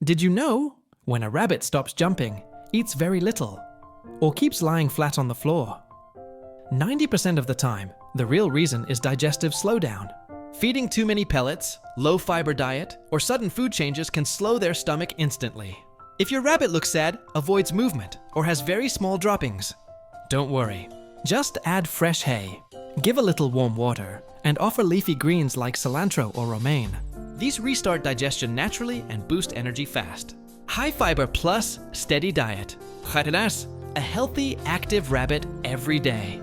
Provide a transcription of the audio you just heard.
Did you know? When a rabbit stops jumping, eats very little, or keeps lying flat on the floor, 90% of the time, the real reason is digestive slowdown. Feeding too many pellets, low-fiber diet, or sudden food changes can slow their stomach instantly. If your rabbit looks sad, avoids movement, or has very small droppings, don't worry. Just add fresh hay, give a little warm water, and offer leafy greens like cilantro or romaine. These restart digestion naturally and boost energy fast. High fiber plus steady diet. Khairenas, a healthy, active rabbit every day.